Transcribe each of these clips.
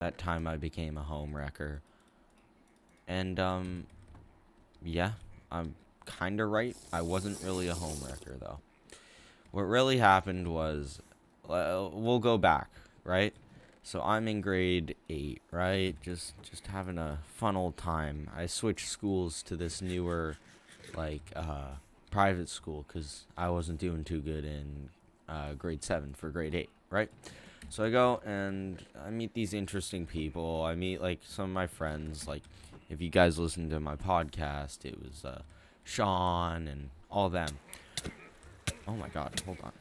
that time I became a homewrecker. And, yeah, I'm kinda right. I wasn't really a homewrecker, though. What really happened was, we'll go back, right? So I'm in grade 8, right? Just having a fun old time. I switched schools to this newer, like, private school because I wasn't doing too good in grade 7 for grade 8, right? So I go and I meet these interesting people. I meet, like, some of my friends. Like, if you guys listen to my podcast, it was Sean and all them. Oh my god, hold on.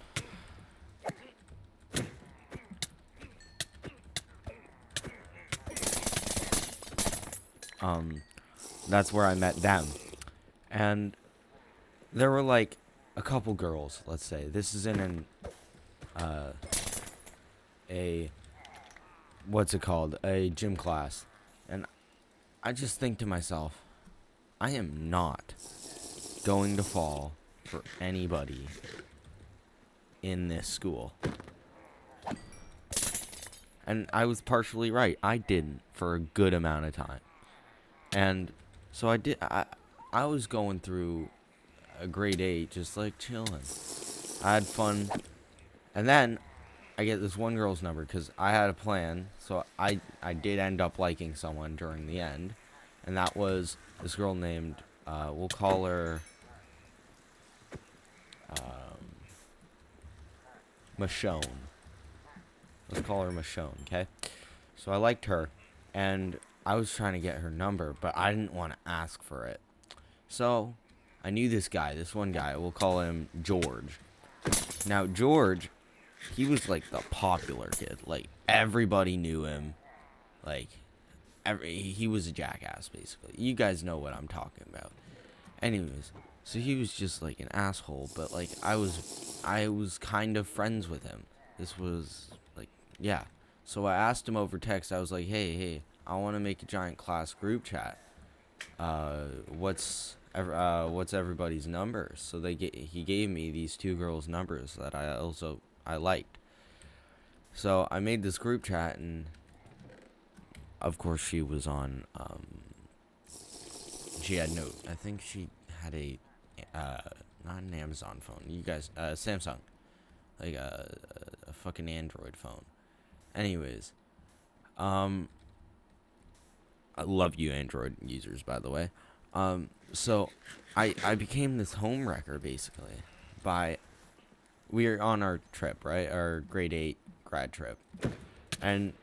Um, that's where I met them. And there were, like, a couple girls, let's say. This is in uh, a, what's it called? A gym class. And I just think to myself, I am not going to fall for anybody in this school. And I was partially right. I didn't for a good amount of time. And so I was going through a grade 8 just like chilling. I had fun. And then I get this one girl's number because I had a plan. So I did end up liking someone during the end. And that was this girl named, we'll call her Michonne. Let's call her Michonne, okay? So I liked her, and I was trying to get her number, but I didn't want to ask for it. So I knew this guy, this one guy. We'll call him George. Now, George, he was like the popular kid. Like, everybody knew him. Like, he was a jackass, basically. You guys know what I'm talking about. Anyways, so he was just like an asshole, but like I was kind of friends with him. This was like, yeah. So I asked him over text. I was like, hey, I want to make a giant class group chat. What's everybody's numbers? So he gave me these two girls' numbers that I liked. So I made this group chat, and of course she was on. She had no. I think she had a not an Amazon phone. You guys, Samsung, like a fucking Android phone. Anyways, um, I love you Android users, by the way. So I became this home wrecker basically by we were on our trip, right? Our grade 8 grad trip, and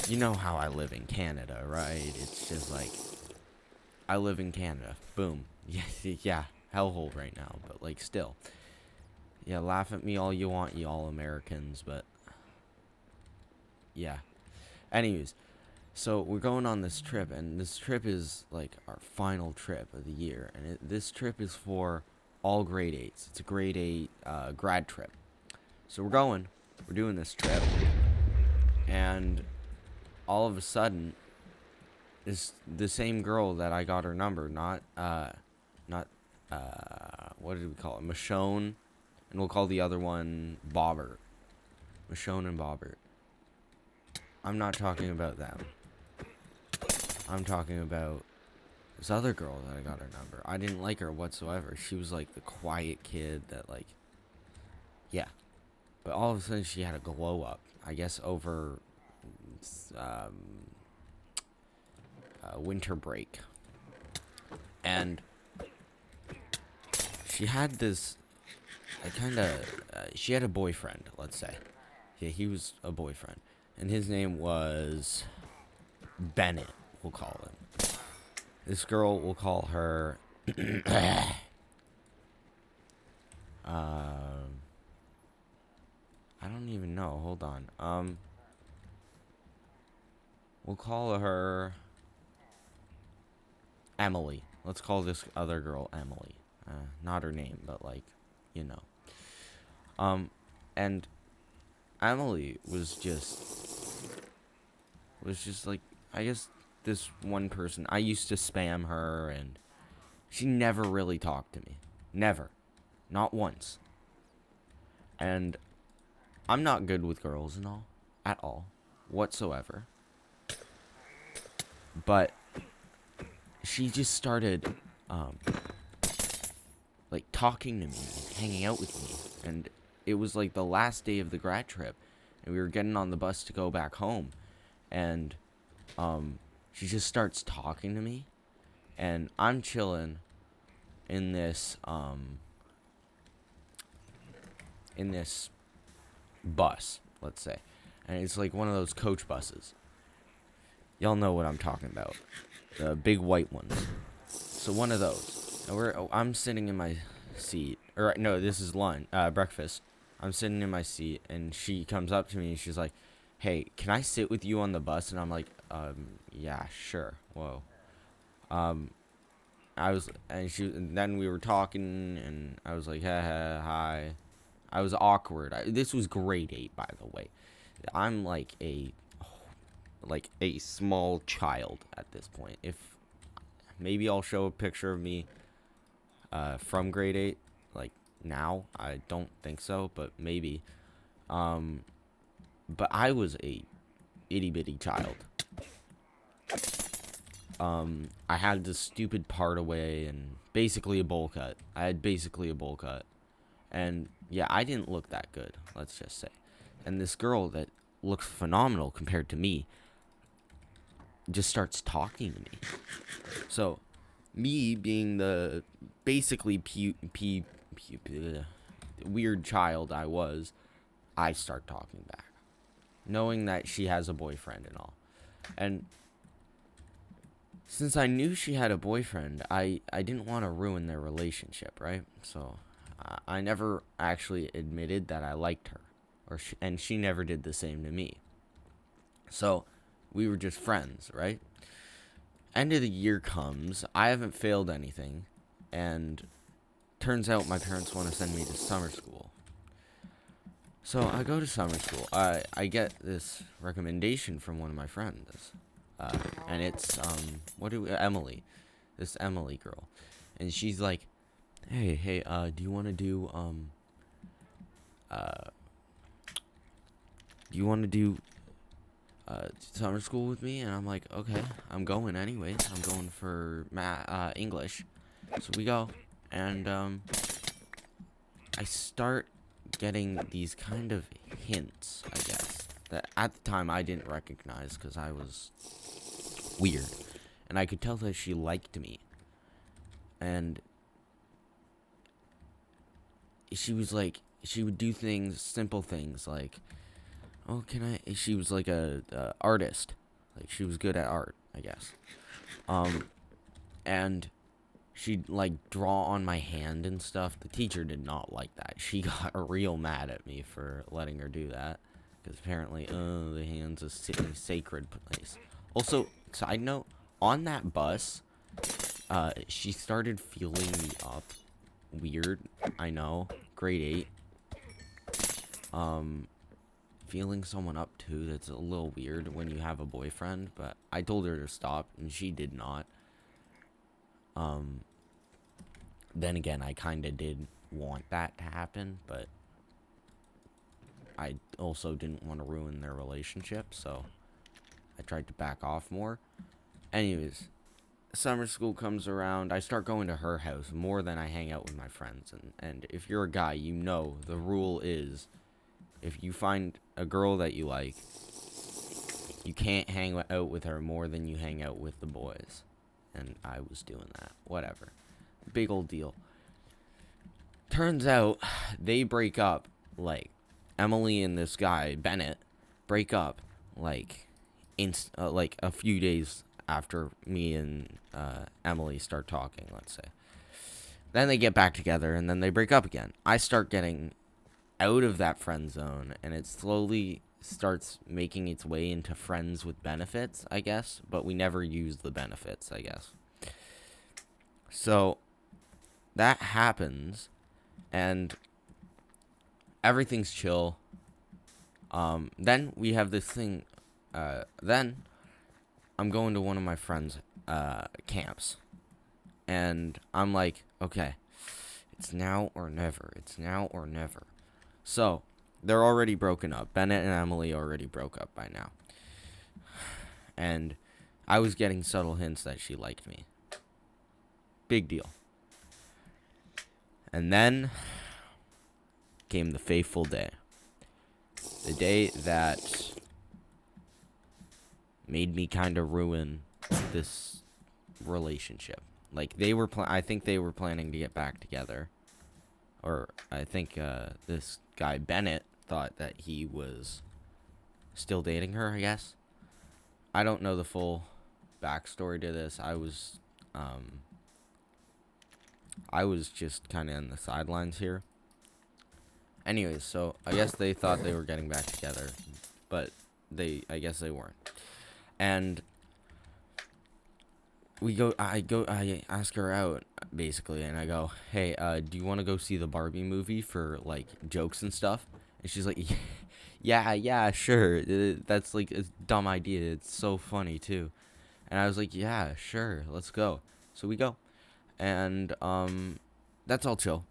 you know how I live in Canada, right? It's just like I live in Canada. Boom. Yeah, hellhole right now, but like still. Yeah, laugh at me all you want, you all Americans, but yeah. Anyways, so we're going on this trip, and this trip is like our final trip of the year, and this trip is for all grade 8s. It's a grade 8 grad trip. So we're doing this trip, and all of a sudden, is the same girl that I got her number, not what did we call it? Michonne, and we'll call the other one Bobbert. Michonne and Bobbert. I'm not talking about them. I'm talking about this other girl that I got her number. I didn't like her whatsoever. She was like the quiet kid that like, yeah. But all of a sudden she had a glow up. I guess over um, winter break. And she had this, she had a boyfriend, let's say. Yeah, he was a boyfriend. And his name was Bennett, we'll call him. This girl, we'll call her, I don't even know, hold on. We'll call her Emily. Let's call this other girl Emily. Not her name, but like, you know. And Emily was just like, I guess this one person. I used to spam her, and she never really talked to me. Never. Not once. And I'm not good with girls and all. At all. whatsoever. But she just started, um, like, talking to me and hanging out with me. And it was, like, the last day of the grad trip. And we were getting on the bus to go back home. And, she just starts talking to me. And I'm chilling in this, bus, let's say. And it's, like, one of those coach buses. Y'all know what I'm talking about. The big white ones. So one of those. And I'm sitting in my seat. Or no, this is lunch, breakfast. I'm sitting in my seat, and she comes up to me, and she's like, "Hey, can I sit with you on the bus?" And I'm like, yeah, sure. Whoa. Um, and then we were talking, and I was like, hi. I was awkward. This was grade 8, by the way. I'm like a small child at this point. If maybe I'll show a picture of me from grade 8, like now. I don't think so, but maybe. But I was a itty bitty child. I had this stupid part away and basically a bowl cut. I had basically a bowl cut. And yeah, I didn't look that good, let's just say. And this girl that looks phenomenal compared to me just starts talking to me. So, me being the basically weird child I start talking back, knowing that she has a boyfriend and all. And since I knew she had a boyfriend, I didn't want to ruin their relationship, right? So I never actually admitted that I liked her, and she never did the same to me. So we were just friends, right? End of the year comes, I haven't failed anything, and turns out my parents want to send me to summer school. So I go to summer school. I get this recommendation from one of my friends, and it's Emily, this Emily girl, and she's like, hey, do you want to do summer school with me? And I'm like, okay, I'm going anyways. I'm going for English. So we go, and I start getting these kind of hints, I guess, that at the time I didn't recognize because I was weird, and I could tell that she liked me. And she was like, she would do simple things like, oh, she was like a artist, like she was good at art, I guess. And she'd like draw on my hand and stuff. The teacher did not like that. She got real mad at me for letting her do that, because apparently, the hand's a sacred place. Also, side note, on that bus, she started feeling me up. Weird, I know. Grade 8. Feeling someone up too, that's a little weird when you have a boyfriend, but I told her to stop, and she did not. Then again, I kinda did want that to happen, but I also didn't want to ruin their relationship, so I tried to back off more. Anyways, summer school comes around. I start going to her house more than I hang out with my friends. And if you're a guy, you know the rule is, if you find a girl that you like, you can't hang out with her more than you hang out with the boys. And I was doing that. Whatever. Big old deal. Turns out, they break up, like, Emily and this guy, Bennett, break up, like a few days after me and Emily start talking, let's say. Then they get back together, and then they break up again. I start getting out of that friend zone, and it slowly starts making its way into friends with benefits, I guess. But we never use the benefits, I guess. So that happens, and everything's chill. Then we have this thing. Then I'm going to one of my friends' camps, and I'm like, okay, it's now or never. It's now or never. So they're already broken up. Bennett and Emily already broke up by now. And I was getting subtle hints that she liked me. Big deal. And then came the fateful day. The day that made me kind of ruin this relationship. Like, they were I think they were planning to get back together. Or I think this guy Bennett thought that he was still dating her, I guess. I don't know the full backstory to this. I was just kind of in the sidelines here. Anyways, so I guess they thought they were getting back together, but I guess they weren't. And I ask her out, basically, and I go, hey, do you want to go see the Barbie movie for, like, jokes and stuff? And she's like, yeah, sure. That's, like, a dumb idea. It's so funny, too. And I was like, yeah, sure, let's go. So we go. And, that's all chill.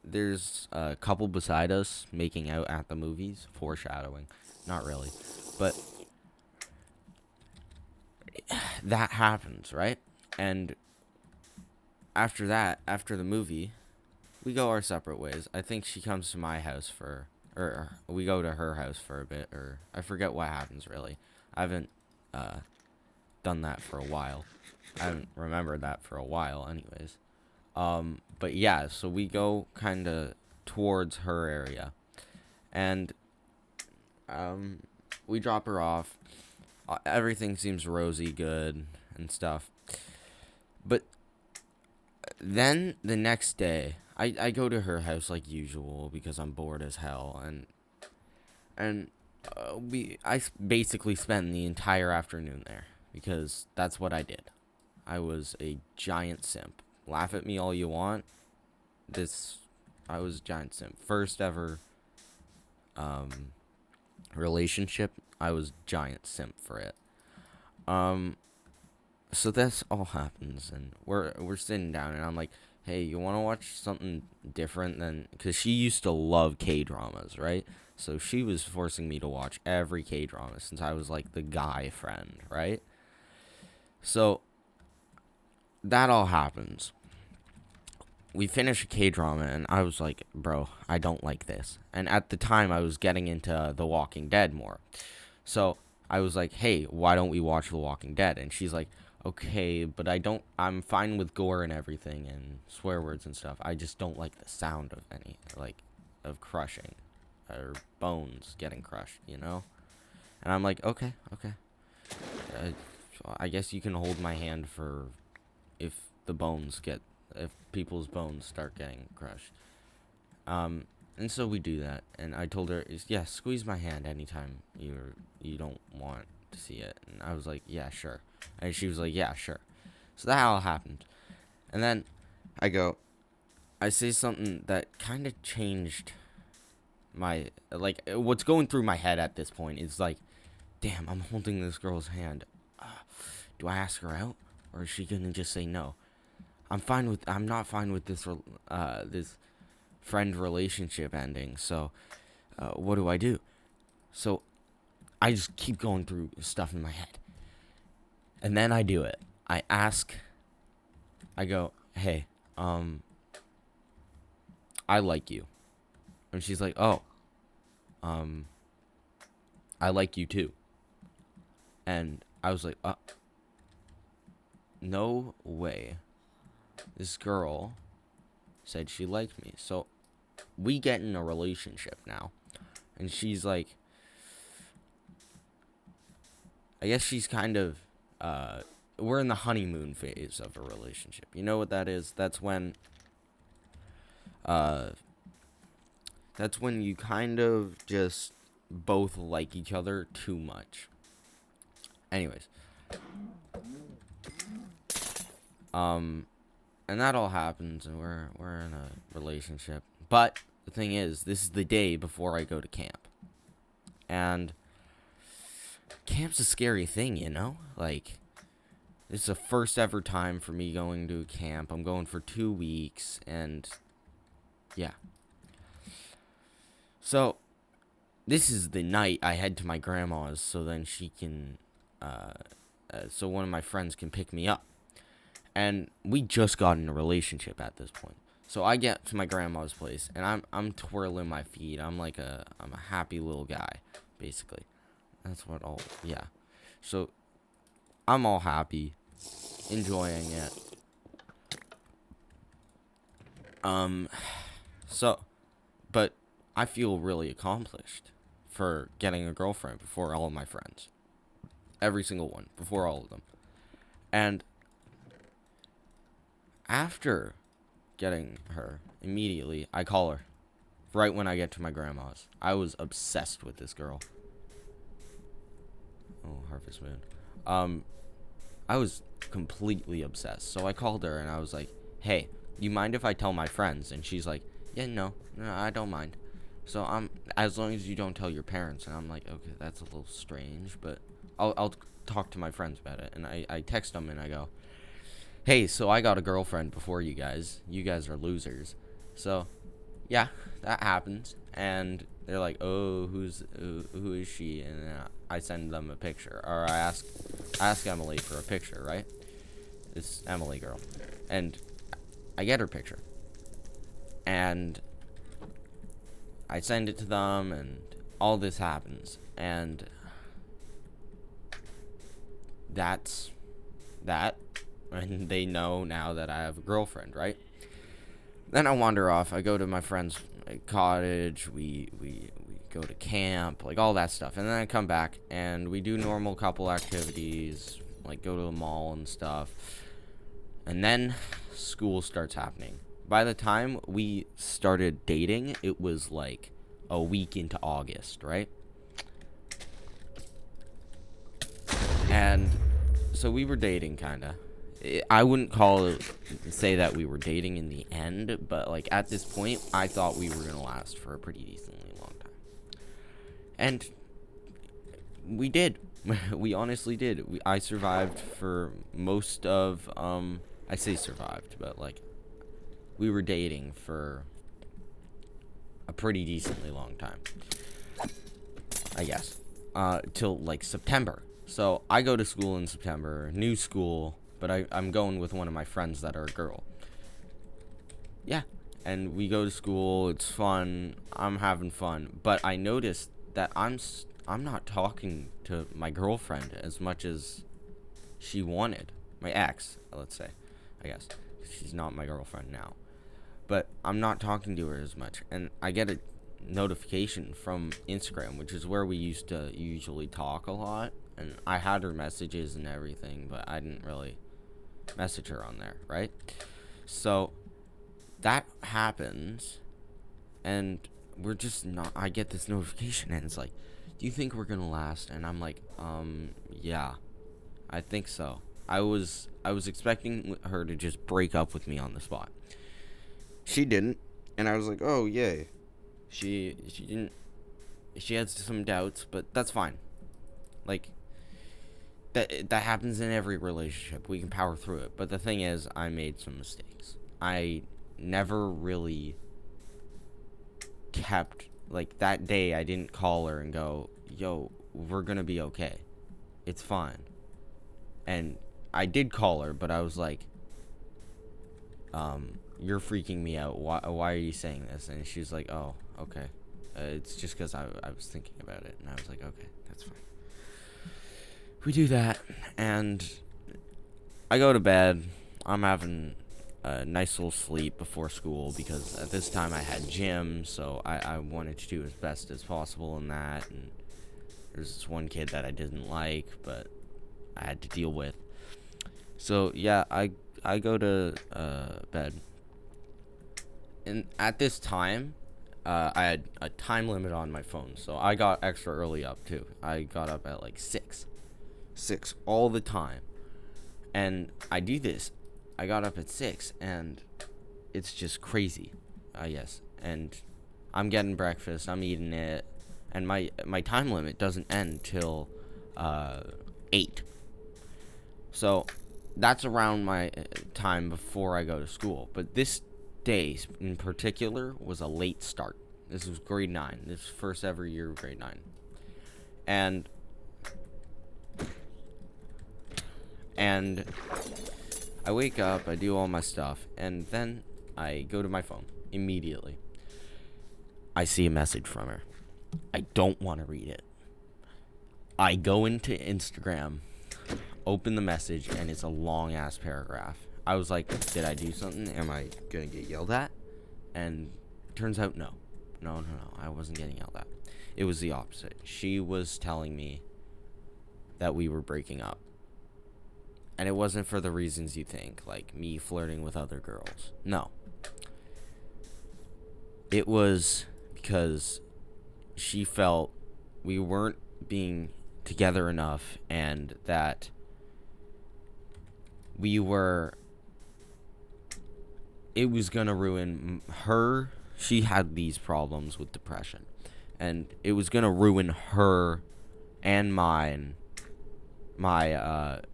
There's a couple beside us making out at the movies. Foreshadowing. Not really. But that happens, right? And after that, after the movie, we go our separate ways. I think she comes to my house or we go to her house for a bit, or I forget what happens, really. I haven't done that for a while. I haven't remembered that for a while, anyways. But yeah, so we go kind of towards her area, and we drop her off. Everything seems rosy, good, and stuff. But then the next day, I go to her house like usual because I'm bored as hell, and I basically spent the entire afternoon there because that's what I did. I was a giant simp. Laugh at me all you want. I was a giant simp. First ever relationship, I was giant simp for it. So this all happens, and we're sitting down, and I'm like, hey, you want to watch something different than, because she used to love K-dramas, right? So she was forcing me to watch every K-drama since I was like the guy friend, right? So that all happens. We finish a K-drama, and I was like, bro, I don't like this. And at the time, I was getting into The Walking Dead more. So I was like, hey, why don't we watch The Walking Dead? And she's like, okay, but I'm fine with gore and everything and swear words and stuff. I just don't like the sound of of crushing or bones getting crushed, you know? And I'm like, okay. I guess you can hold my hand for if people's bones start getting crushed. And so we do that, and I told her, yeah, squeeze my hand anytime you don't want to see it. And I was like, yeah, sure. And she was like, yeah, sure. So that all happened. And then I say something that kind of changed what's going through my head at this point is like, damn, I'm holding this girl's hand. Do I ask her out, or is she gonna just say no? I'm not fine with this friend relationship ending. So, what do I do? So, I just keep going through stuff in my head, and then I do it. I go, hey, I like you, and she's like, oh, I like you too, and I was like, no way. This girl said she liked me. So we get in a relationship now. And she's like, I guess she's kind of, we're in the honeymoon phase of a relationship. You know what that is? That's when you kind of just both like each other too much. Anyways. And that all happens, and we're in a relationship. But the thing is, this is the day before I go to camp. And camp's a scary thing, you know? Like, it's the first ever time for me going to a camp. I'm going for 2 weeks, and yeah. So this is the night I head to my grandma's so then she can, so one of my friends can pick me up. And we just got in a relationship at this point. So I get to my grandma's place and I'm twirling my feet. I'm a happy little guy, basically. That's what all yeah. So I'm all happy, enjoying it. So but I feel really accomplished for getting a girlfriend before all of my friends. Every single one, before all of them. And after getting her, immediately, I call her. Right when I get to my grandma's. I was obsessed with this girl. Oh, Harvest Moon. I was completely obsessed. So I called her and I was like, hey, you mind if I tell my friends? And she's like, yeah, no, I don't mind. So as long as you don't tell your parents. And I'm like, okay, that's a little strange, but I'll talk to my friends about it. And I text them and I go, hey, so I got a girlfriend before you guys. You guys are losers. So, yeah, that happens. And they're like, oh, who is she? And I send them a picture. Or I ask Emily for a picture, right? This Emily girl. And I get her picture. And I send it to them, and all this happens. And that's that. And they know now that I have a girlfriend, right? Then I wander off. I go to my friend's cottage. We go to camp, like all that stuff. And then I come back and we do normal couple activities, like go to the mall and stuff. And then school starts happening. By the time we started dating, it was like a week into August, right? And so we were dating, kind of. I wouldn't say that we were dating in the end, but like at this point, I thought we were gonna last for a pretty decently long time, and we did. We honestly did. I survived for most of I say survived, but like we were dating for a pretty decently long time, I guess, till like September. So I go to school in September, new school. But I'm going with one of my friends that are a girl. Yeah. And we go to school. It's fun. I'm having fun. But I noticed that I'm not talking to my girlfriend as much as she wanted. My ex, let's say. I guess. She's not my girlfriend now. But I'm not talking to her as much. And I get a notification from Instagram, which is where we used to usually talk a lot. And I had her messages and everything, but I didn't really message her on there, right? So that happens, and we're just not. I get this notification, and it's like, do you think we're gonna last? And I'm like, yeah, I think so. I was expecting her to just break up with me on the spot. She didn't, and I was like, oh yay. She didn't. She had some doubts, but that's fine. Like, that happens in every relationship. We can power through it. But the thing is, I made some mistakes. I never really kept, like, that day I didn't call her and go, yo, we're gonna be okay. It's fine. And I did call her, but I was like, you're freaking me out. Why are you saying this? And she's like, oh, okay. It's just because I was thinking about it. And I was like, okay, that's fine. We do that, and I go to bed. I'm having a nice little sleep before school because at this time I had gym, so I wanted to do as best as possible in that. And there's this one kid that I didn't like, but I had to deal with. So yeah, I go to bed, and at this time, I had a time limit on my phone, so I got extra early up too. I got up at like 6 all the time, and I do this. I got up at 6, and it's just crazy, I guess. And I'm getting breakfast, I'm eating it, and my time limit doesn't end till 8. So that's around my time before I go to school. But this day in particular was a late start. This was grade 9. This first ever year of grade 9. And I wake up, I do all my stuff, and then I go to my phone immediately. I see a message from her. I don't want to read it. I go into Instagram, open the message, and it's a long ass paragraph. I was like, did I do something? Am I gonna get yelled at? And turns out no. No, I wasn't getting yelled at. It was the opposite. She was telling me that we were breaking up. And it wasn't for the reasons you think, like me flirting with other girls. No. It was because she felt we weren't being together enough, and that it was gonna ruin her. She had these problems with depression, and it was gonna ruin her and my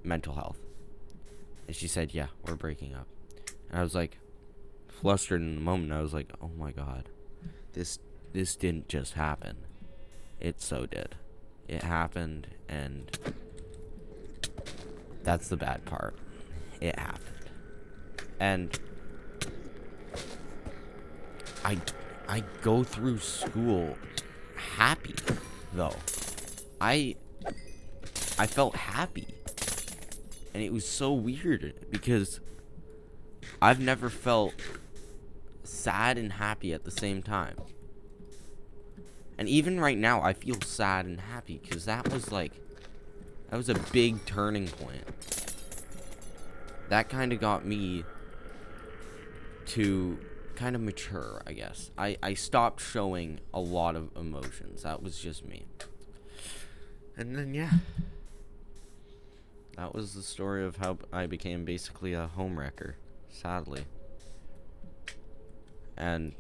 mental health. And she said, yeah, we're breaking up. And I was like, flustered in the moment. I was like, oh my god, this didn't just happen. It so did. It happened, and that's the bad part. It happened. And I go through school happy, though. I felt happy. And it was so weird because I've never felt sad and happy at the same time. And even right now, I feel sad and happy because that was a big turning point. That kind of got me to kind of mature, I guess. I stopped showing a lot of emotions. That was just me. And then, yeah. That was the story of how I became basically a homewrecker, sadly. And,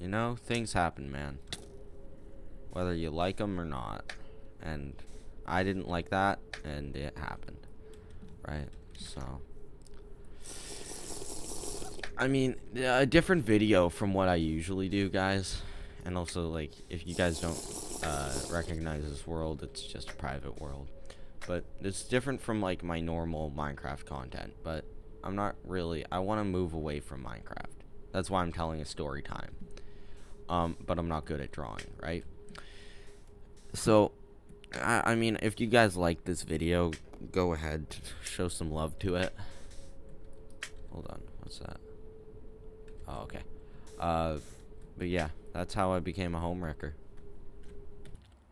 you know, things happen, man. Whether you like them or not. And I didn't like that, and it happened. Right? So, I mean, a different video from what I usually do, guys. And also, like, if you guys don't recognize this world, it's just a private world. But it's different from, like, my normal Minecraft content. But I'm not really... I want to move away from Minecraft. That's why I'm telling a story time. But I'm not good at drawing, right? So, I mean, if you guys like this video, go ahead, show some love to it. Hold on, what's that? Oh, okay. But yeah, that's how I became a homewrecker.